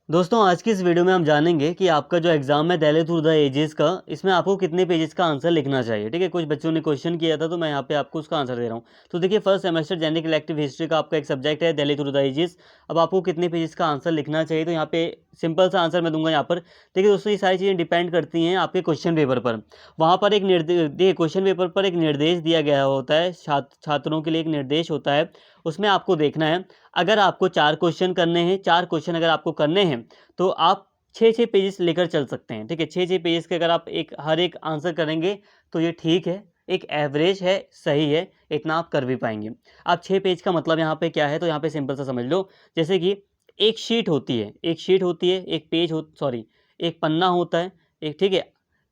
दोस्तों आज की इस वीडियो में हम जानेंगे कि आपका जो एग्जाम है दिल्ली थ्रू द एजेस का, इसमें आपको कितने पेजेस का आंसर लिखना चाहिए। ठीक है, कुछ बच्चों ने क्वेश्चन किया था तो मैं यहाँ पे आपको उसका आंसर दे रहा हूँ। तो देखिए, first semester generic elective history का आपका एक सब्जेक्ट है दिल्ली थ्रू द एजेस। अब आपको कितने पेजेस का आंसर लिखना चाहिए, तो यहाँ पे सिंपल सा आंसर मैं दूंगा यहाँ पर। देखिए दोस्तों, ये सारी चीज़ें डिपेंड करती हैं आपके क्वेश्चन पेपर पर। वहाँ पर एक निर्देश, देखिए क्वेश्चन पेपर पर एक निर्देश दिया गया होता है, छात्रों के लिए एक निर्देश होता है। उसमें आपको देखना है, अगर आपको 4 क्वेश्चन करने हैं, 4 क्वेश्चन अगर आपको करने हैं तो आप 6-6 पेजेस लेकर चल सकते हैं। ठीक है, 6-6 पेजेस के अगर आप हर एक आंसर करेंगे तो ये ठीक है, एक एवरेज है, सही है, इतना आप कर भी पाएंगे। अब 6 पेज का मतलब यहाँ पे क्या है, तो यहाँ पे सिंपल सा समझ लो। जैसे कि एक शीट होती है, एक पेज हो, सॉरी, एक पन्ना होता है, एक, ठीक है,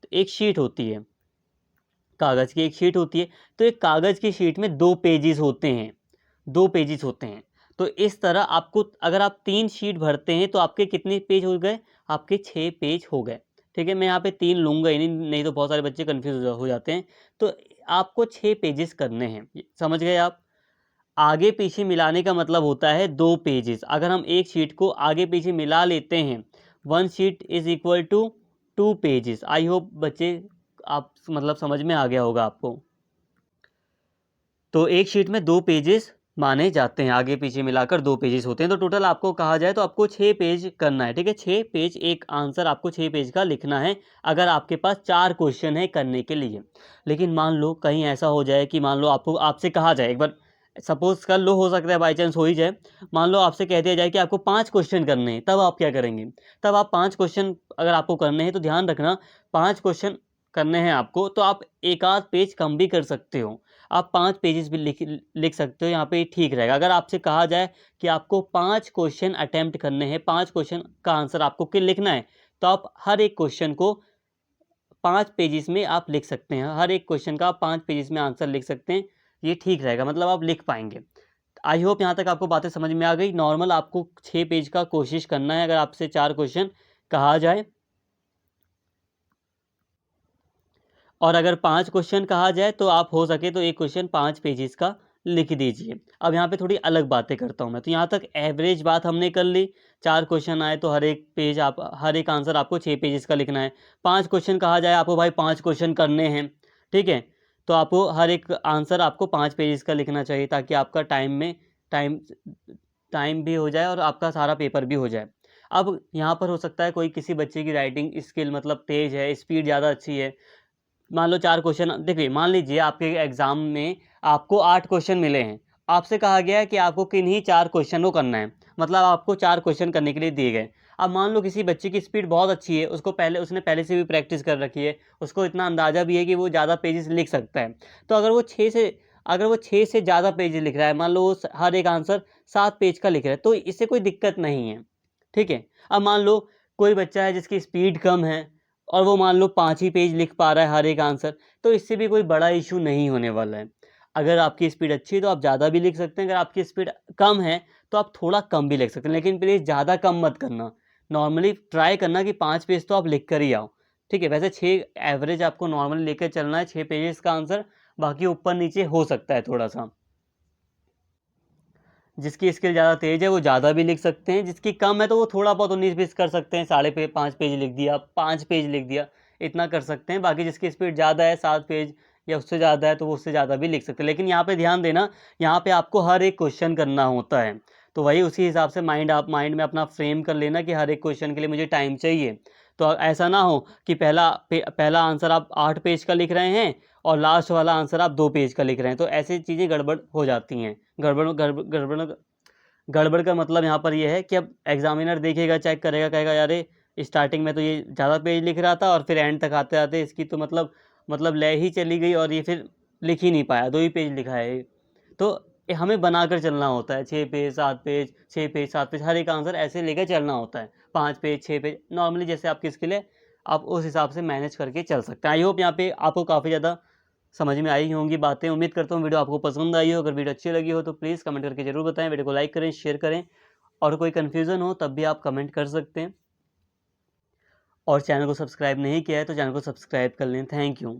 तो एक शीट होती है, कागज़ की एक शीट होती है। तो एक कागज़ की शीट में 2 पेजेस होते हैं, 2 पेजेस होते हैं। तो इस तरह आपको, अगर आप 3 शीट भरते हैं तो आपके कितने पेज हो गए, आपके 6 पेज हो गए। ठीक है, मैं यहाँ पे 3 लूँगा ही नहीं, नहीं तो बहुत सारे बच्चे कन्फ्यूज़ हो जाते हैं। तो आपको 6 पेजेस करने हैं, समझ गए आप। आगे पीछे मिलाने का मतलब होता है 2 पेजेस। अगर हम एक शीट को आगे पीछे मिला लेते हैं, 1 sheet is equal to 2 pages. I hope बच्चे आप मतलब समझ में आ गया होगा आपको। तो एक शीट में 2 पेजेस माने जाते हैं, आगे पीछे मिलाकर 2 पेजेस होते हैं। तो टोटल आपको कहा जाए तो आपको 6 पेज करना है। ठीक है, 6 पेज, एक आंसर आपको 6 पेज का लिखना है अगर आपके पास 4 क्वेश्चन है करने के लिए। लेकिन मान लो कहीं ऐसा हो जाए कि मान लो आपको, आपसे कहा जाए, एक बार सपोज कर लो, हो सकता है बाई चांस हो ही जाए, मान लो आपसे कह दिया जाए कि आपको 5 क्वेश्चन करने हैं, तब आप क्या करेंगे। तब आप 5 क्वेश्चन अगर आपको करने हैं तो ध्यान रखना, 5 क्वेश्चन करने हैं आपको तो आप एक आध पेज कम भी कर सकते हो, आप 5 पेजेस भी लिख सकते हो, यहाँ पे ठीक रहेगा। अगर आपसे कहा जाए कि आपको 5 क्वेश्चन अटेम्प्ट करने हैं, 5 क्वेश्चन का आंसर आपको लिखना है, तो आप हर एक क्वेश्चन को 5 पेजेस में आप लिख सकते हैं, हर एक क्वेश्चन का आप 5 पेजेस में आंसर लिख सकते हैं। ये ठीक रहेगा, मतलब आप लिख पाएंगे। आई होप यहाँ तक आपको बातें समझ में आ गई। नॉर्मल आपको 6 पेज का कोशिश करना है अगर आपसे 4 क्वेश्चन कहा जाए, और अगर 5 क्वेश्चन कहा जाए तो आप हो सके तो एक क्वेश्चन 5 पेजेस का लिख दीजिए। अब यहाँ पे थोड़ी अलग बातें करता हूँ मैं। तो यहाँ तक एवरेज बात हमने कर ली, 4 क्वेश्चन आए तो हर एक पेज, आप हर एक आंसर आपको 6 पेजेस का लिखना है। 5 क्वेश्चन कहा जाए आपको, भाई 5 क्वेश्चन करने हैं, ठीक है, तो आपको हर एक आंसर आपको 5 पेजेस का लिखना चाहिए, ताकि आपका टाइम टाइम भी हो जाए और आपका सारा पेपर भी हो जाए। अब यहाँ पर हो सकता है कोई, किसी बच्चे की राइटिंग स्किल मतलब तेज़ है, स्पीड ज़्यादा अच्छी है। मान लो 4 क्वेश्चन, देखिए मान लीजिए आपके एग्जाम में आपको 8 क्वेश्चन मिले हैं, आपसे कहा गया है कि आपको किन्हीं 4 क्वेश्चन को करना है, मतलब आपको 4 क्वेश्चन करने के लिए दिए गए। अब मान लो किसी बच्चे की स्पीड बहुत अच्छी है, उसने पहले से भी प्रैक्टिस कर रखी है, उसको इतना अंदाज़ा भी है कि वो ज़्यादा पेजेस लिख सकता है। तो अगर वो 6 से ज़्यादा पेज लिख रहा है, मान लो वो हर एक आंसर 7 पेज का लिख रहा है, तो इससे कोई दिक्कत नहीं है। ठीक है, अब मान लो कोई बच्चा है जिसकी स्पीड कम है और वो मान लो 5 ही पेज लिख पा रहा है हर एक आंसर, तो इससे भी कोई बड़ा इशू नहीं होने वाला है। अगर आपकी स्पीड अच्छी है तो आप ज़्यादा भी लिख सकते हैं, अगर आपकी स्पीड कम है तो आप थोड़ा कम भी लिख सकते हैं, लेकिन प्लीज़ ज़्यादा कम मत करना। नॉर्मली ट्राई करना कि 5 पेज तो आप लिख कर ही आओ। ठीक है, वैसे 6 एवरेज आपको नॉर्मली लेकर चलना है, 6 पेजेस का आंसर, बाकी ऊपर नीचे हो सकता है थोड़ा सा। जिसकी स्किल ज़्यादा तेज़ है वो ज़्यादा भी लिख सकते हैं, जिसकी कम है तो वो थोड़ा बहुत 19-20 कर सकते हैं, 5.5 पेज लिख दिया, 5 पेज लिख दिया, इतना कर सकते हैं। बाकी जिसकी स्पीड ज़्यादा है, 7 पेज या उससे ज़्यादा है, तो वो उससे ज़्यादा भी लिख सकते हैं। लेकिन यहाँ पे ध्यान देना, यहाँ पे आपको हर एक क्वेश्चन करना होता है, तो वही उसी हिसाब से माइंड में अपना फ्रेम कर लेना कि हर एक क्वेश्चन के लिए मुझे टाइम चाहिए। तो ऐसा ना हो कि पहला आंसर आप 8 पेज का लिख रहे हैं और लास्ट वाला आंसर आप 2 पेज का लिख रहे हैं, तो ऐसी चीज़ें गड़बड़ हो जाती हैं। गड़बड़ का मतलब यहाँ पर ये है कि अब एग्जामिनर देखेगा, चेक करेगा, कहेगा यार ये स्टार्टिंग में तो ये ज़्यादा पेज लिख रहा था और फिर एंड तक आते आते इसकी तो मतलब ले ही चली गई और ये फिर लिख ही नहीं पाया, 2 ही पेज लिखा है ये। तो ये हमें बनाकर चलना होता है, 6 पेज 7 पेज, 6 पेज 7 पेज, हर एक आंसर ऐसे लेकर चलना होता है, 5 पेज 6 पेज, नॉर्मली जैसे आपकी स्किल है आप उस हिसाब से मैनेज करके चल सकते हैं। आई होप यहाँ पे आपको काफ़ी ज़्यादा समझ में आई होंगी बातें। उम्मीद करता हूँ वीडियो आपको पसंद आई हो। अगर वीडियो अच्छी लगी हो तो प्लीज़ कमेंट करके ज़रूर बताएं, वीडियो को लाइक करें, शेयर करें, और कोई कन्फ्यूज़न हो तब भी आप कमेंट कर सकते हैं। और चैनल को सब्सक्राइब नहीं किया है तो चैनल को सब्सक्राइब कर लें। Thank you.